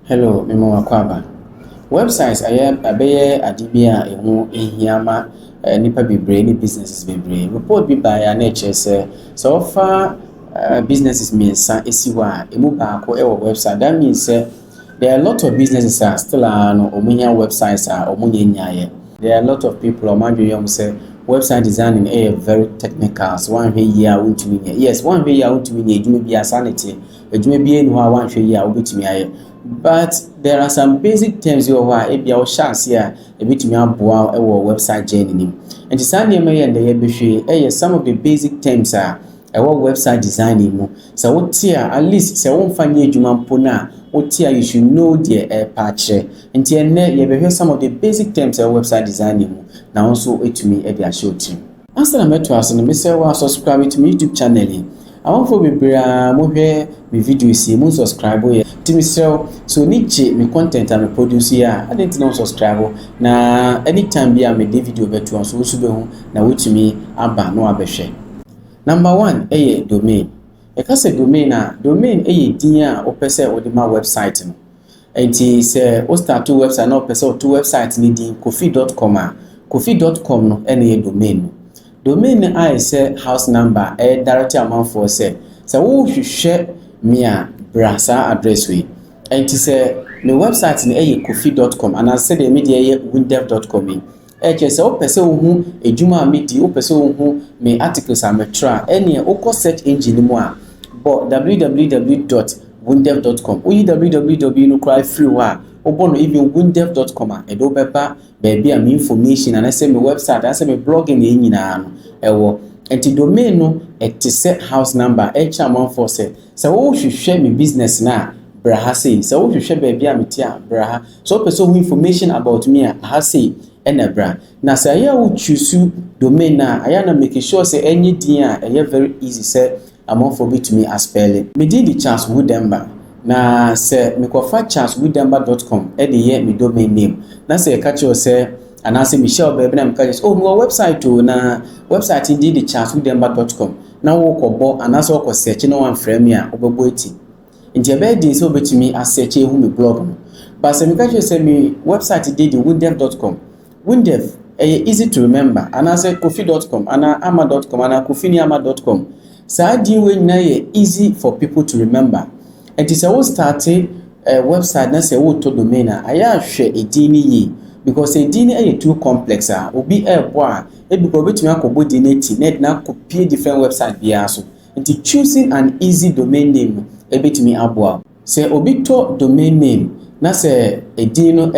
Hello, Memo Wakwaba. Websites abeye adibia ehu ehiama nipa bebree ni businesses bebree. Report bi by an say so far businesses miensa esiwa emu baako e website. That means there are a lot of businesses are still on omunya websites are omunya nyaye. There are a lot of people omadwe say website designing very technical. So one way year won't win. Yes, one way year won't win. Edwuma bi asanity. Edwuma bi enu ha one way year obetumi aye. But there are some basic terms you are a bia chance here a bit me aboa website journey. And the same name and the some of the basic terms are website designing mu. So what here at least say won fanye adwuma mpona what here you should know the patch. And here you be some of the basic terms of website designing mu. Now also it to me e be show team. Answer na metro aso no me say wa subscribe to my YouTube channel. I want for bebre mo hwe me videos yi mo subscribe here. So niche me content I produce here. I didn't know subscribe na anytime be I me video beto so so be hu na wetumi aba no abehwe. Number 1 domain. E ka say domain din a opese o de ma website no. Enti say o start to website na opese o to website ni din kofi.com a kofi.com no ene domain no. Domain I say house number direct amount for say wo hwehwe me a brasa address we enti say my website ni kofi.com and I say the media wundef.com say o pese wo hu edwuma medi o pese wo hu me articles ametra ene o search engine mu a but www.wundef.com www no cry free wa obono even wundef.com e do beba baby am information and I say my website I say my blogging e nyina no ewo enti domain no eti set house number amount for say wo hwehwe me business na braha say wo hwehwe baby am tia braha so person who information about me ha say ena bra na say ya wo choose domain na aya na make sure say any din a very easy say amount for to me as spell me did the chance Wundef na say me kofa chancewundef.com e de ye me domain name na say catch you say and I say Michelle baby na me catch my website to na website did the chancewundef.com na wo kobo and as wo search no one frame ya obebo eti nje be din so betimi as search hu me blog no but say me catch you say me website did the wundef.com Wundef easy to remember and I say kofi.com and ama.com and kofiniama.com so din we na easy for people to remember. And it's a start a website na say wo to domain aya hwe edin yi because edin e too complex obi boa e bi ko betumi akobo din eti net na copy different website bia so and choosing an easy domain name e betumi aboa say obi to domain name na say edin no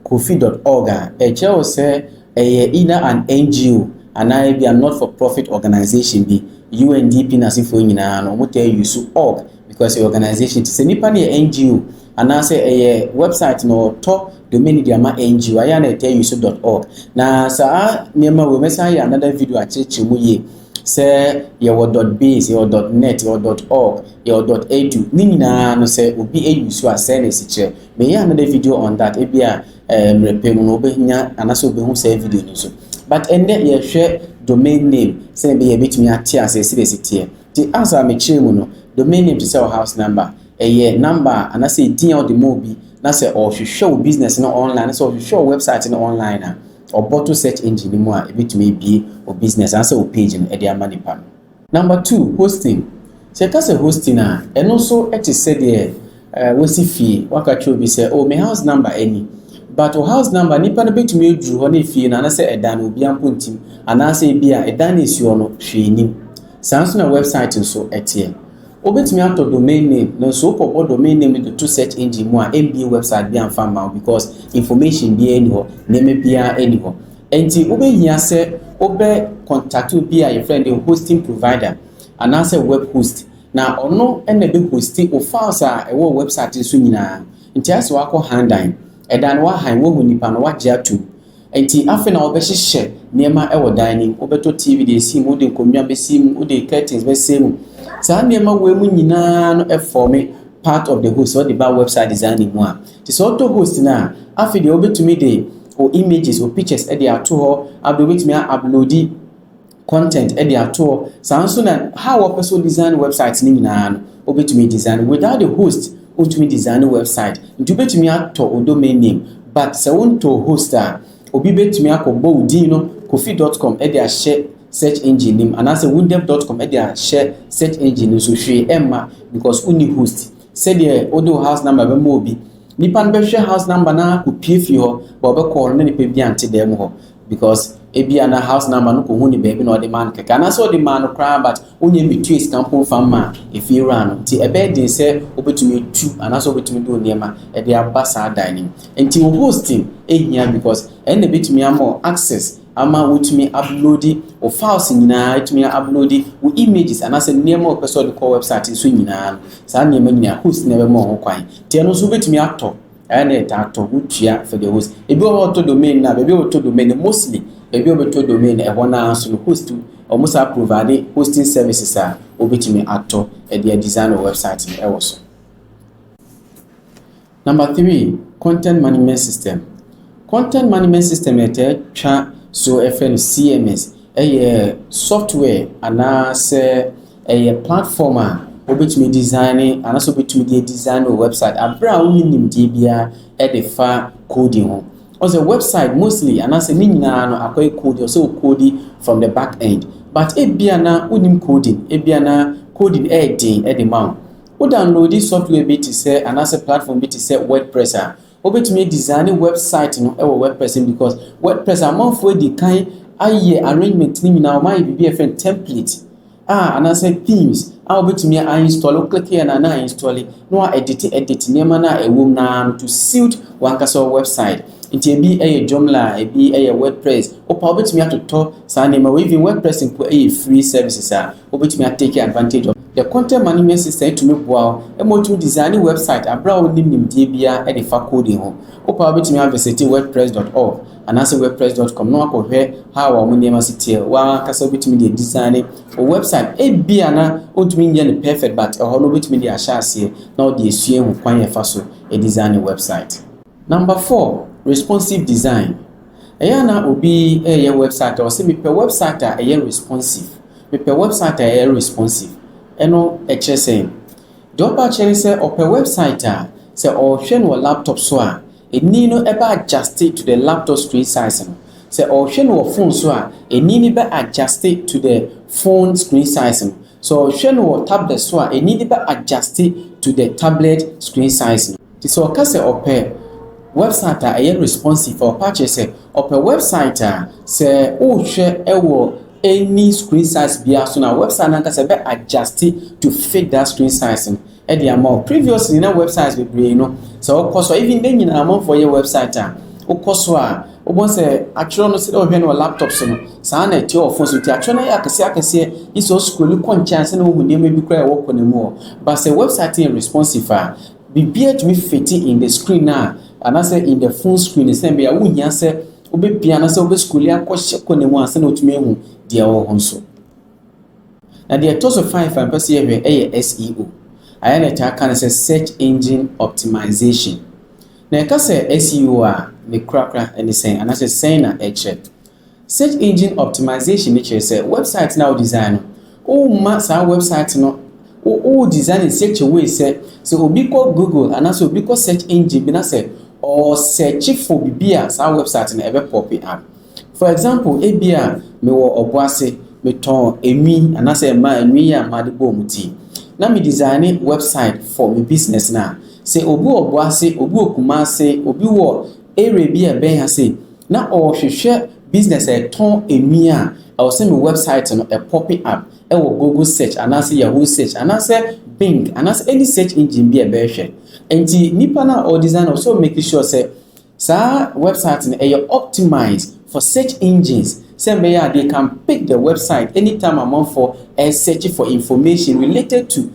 kofi.org e che say either an NGO and I be a not for profit organization be UNDP na sifo nyina no mo tell use org because the organization to say nipa na NGO and I say website no to domain dia ma NGO aya na tell use.org na sa niema we mesa ya another video a cheche mu ye say your .base your .net your .org your .edu ni nyina no say obi use a send a siche me ya another video on that e bia repemu no obenya anaso obehu say video no so but ende ye share domain name say be betimi atia say city the answer me chemu no domain name to sell house number number and I say din of the mobi na say or show business no online so show website no online or bottle search engine mu a betimi be or business and say o page no e dey amani pa. Number 2 hosting say ka say hosting eno so it is said there we see fee waka cho bi say oh my house number any but o house number nipa na betumi edru ho na fee na say edan obi ampontim ana say bia edan esio no hwenim sans na website so etie obetumi ato domain name no so popo domain name to search engine mu a MBA website bi amfa ma because information bi eni ho name bia eni ho enti obehia say obe contact bi a your friend the hosting provider and answer web host na ono ene be hosting o files a e wo website so nyina enti aso akọ handan edan wa han wo hu nipa no wa gya tu enti afi na obehye niema e wo dining obeto TV de sim wo de konwa be sim wo de curtains be sim sa niema we mu nyina no e form part of the host or the bar website designing mu a ti so to host na afi de obetumi de o images or pictures e de ato ho abetumi upload content e de ato sa nso na how a person design website ni nyina no obetumi design without the host wotumi design website nti wobetumi ato o domain name but se wonto host a obi betumi akɔbɔ udin no kofi.com e dey share search engine nim anase wundef.com e dey share search engine so hwe emma because uni host said the odo house number be mo obi nipa no be hwe house number na ko pie fi ho ba obekɔ no nipa bi ante dem ho because ebia na house number no ko hu ni baby na odi man keka na so odi man no cry but onye between scampon farmer if you run ti ebe din say obetumi tu anase obetumi do niema e dey abasa dining enti hosting ehia because ene betumi am access ama wotumi upload o files nyina etumi upload wo images anase niema o person de call website so nyina sa niema nyina host na be mo ho kwan ti no so betumi atɔ ene tato utia for the host ebi o to domain na bebi o to domain mostly ebi o to domain e hona so host almost provide hosting services a obetumi atɔ e dey design website e wo so. Number 3, content management system. Content management system twa so FN CMS software ana se platform a obetumi design ana so obetumi design a website abra woni nimdie bia de fa coding ho on the website mostly ana se ni nyina no akwai code so code from the back end but bia na unim coding bia na coding din the mount o download this software bit say ana se platform bit say WordPress a obetumi design website no WordPress because WordPress amount for the kind aye arrangement ni nyina o mai bi FN template ana say themes obetumi install click here na install no edit nema na ewom na to suit one kasa website nti ebi Joomla ebi WordPress obetumi atoto sa nema we even WordPress impo free services obetumi take advantage of the content management system to me boa to design website abra onim die bia e dey fa coding ho obetumi visit wordpress.org and also wordpress.com no akohwe how wa munema sitie wa kasa obetumi dey design o website bia na ontumi nye ne perfect but ho no obetumi dey ahase na o dey esue ho kwan fa so e design website. Number 4, responsive design. Na obi website o se me pe website responsive me pe website responsive eno eche say do pa chere say open website say o hwe no laptop so a eni no eba adjust to the laptop screen size no say o hwe no phone so a eni ni be adjust to the phone screen size no so hwe no tablet so a eni ni be adjust to the tablet screen size no so ka say open website responsive or pa chere say open website say o hwe ewo any screen size bia so na website na ka se be adjust to fit that screen size e dey amount previously na websites be brain no so okoso even then nyina amount for your website okoso a obon se actually no se o hwe no laptop so no sa na ti o phone so ti actually na akase iso scroll kon chance na wo dem bi kra e wo kona mu but say website is responsive be to me fit in the screen na and I say in the phone screen is say be a wunya se obepia na se obescroll akɔhye kona mu ase na otumi ehu dia wo honso na dia toso 5 and person here SEO ayana ta kan say search engine optimization na ka say SEO a me krakra any say and I say saying na search engine optimization ni say website now design o ma sa website no o design in such a way say so obi ko Google and also obi ko search engine bi na say or search for bibia sa website na ebe pop up. For example ebia me wo oboase me ton emi anase ma enwi ya ma de bom ti na me design website for me business na say obi oboase obi okumase obi wo area bi e ben ha say na o hwehwe business e ton emi a o say me website no e pop up e wo Google search anase Yahoo search anase Bing anase any search engine bi e be hwe enti nipa na o design also make sure say sa website na e optimized for search engines. Same way they can pick the website anytime among for searching for information related to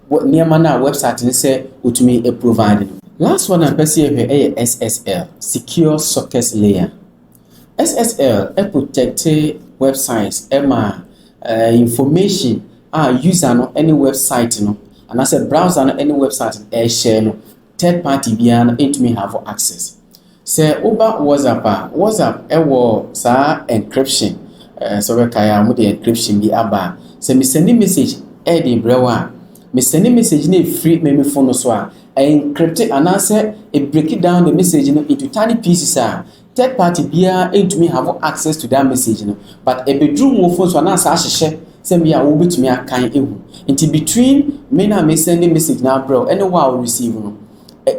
what near mana website and say utumi a provided. Last one I perceive here SSL, secure socket layer. SSL protect websites information user no any website no and as a browser no any website share no third party bia into me have access. Say over WhatsApp ewo sa encryption so we kaya mu the encryption bi aba say me send message dey brewa me send a message na free me phone so a encrypt it and answer a break it down the message into tiny pieces third party bia entumi have access to that message but a bedroom wo phone so na sa ahye say me a wo betumi akan ehu into between me na me send a message na bro anyone will receive no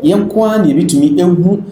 yenko an e betumi ehu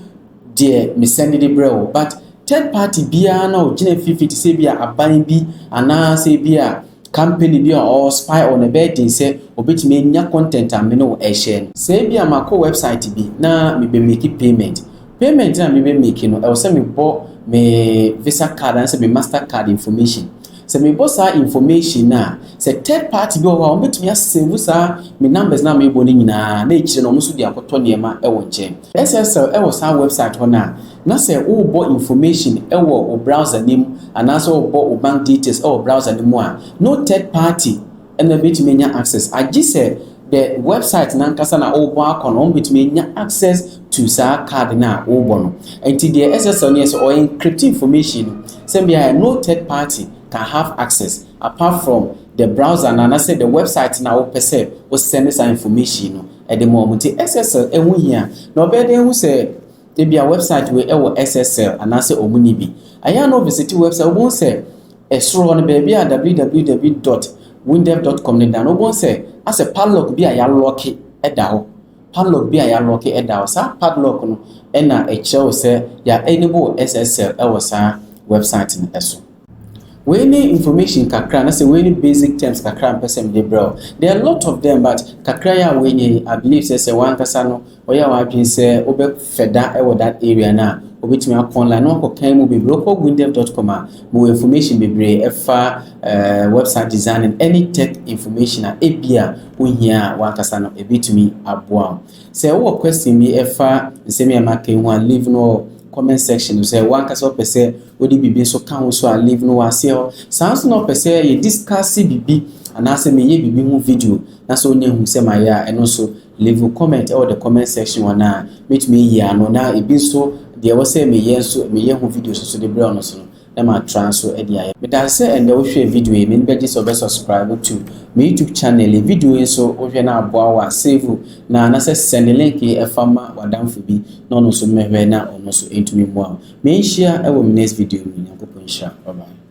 de me send the bro but third party bia na o gina 50 say bia aban bi ana say bia company bi or spy on a bed say obetumi nya content am no e share say bia mako website bi na me be make payment na me be make no e say me bo me visa card and say me master card information say me bo sa information na say third party bi o wa obetumi save sa me numbers na me bo ni nyina na e kire no mo so di akoto niema e wo nche SSL e wo sa website ho na say wo bo information e wo o browser name and also o bank details or browser name no third party and a bit many access I just said the website na nkasa na o bo akon on bit many access to sa card na o bo no until the SSL yes or encrypt information say be no third party can have access apart from the browser and I said the website na o pese o send us information no at the moment SSL e hu hia no be dey hu say e be a website we e wo SSL and I say omuni bi aya no visit website won say esro no be a www.wundef.com ne dan won say as a padlock bi a ya lock e da ho padlock bi a ya lock e da ho sa padlock no e na e chew say ya enable SSL e wo sa website no eso we any information kakra na say we any basic terms kakra person dey bro there are a lot of them but kakra ya we any I believe say one kasa no oya wa adwin say obe feda e wo that area na obetimi online no ko kan mu be wundef.com more information bebre efa website design and any tech information ebia ohia wa kasa no ebetimi aboa say wo question me efa nsemi amake ho leave no comment section say one kasa pese odi bibi so kan so a leave no wase sans no pese ye discuss bibi anase me ye bibi hu video na so nya hu se maya eno so leave comment or the comment section wana meet me here no na ebi so de wo say me ye so me ye hu video so de bra no so na ma transfer e dia me da say and wo hwe video e me be just subscribe to my YouTube channel video so wo hwe na aboa wa save na say send link e fama wadamfo bi no no so me hwe na ono so entumi mo me share e wo next video mi nyankopon share bye bye.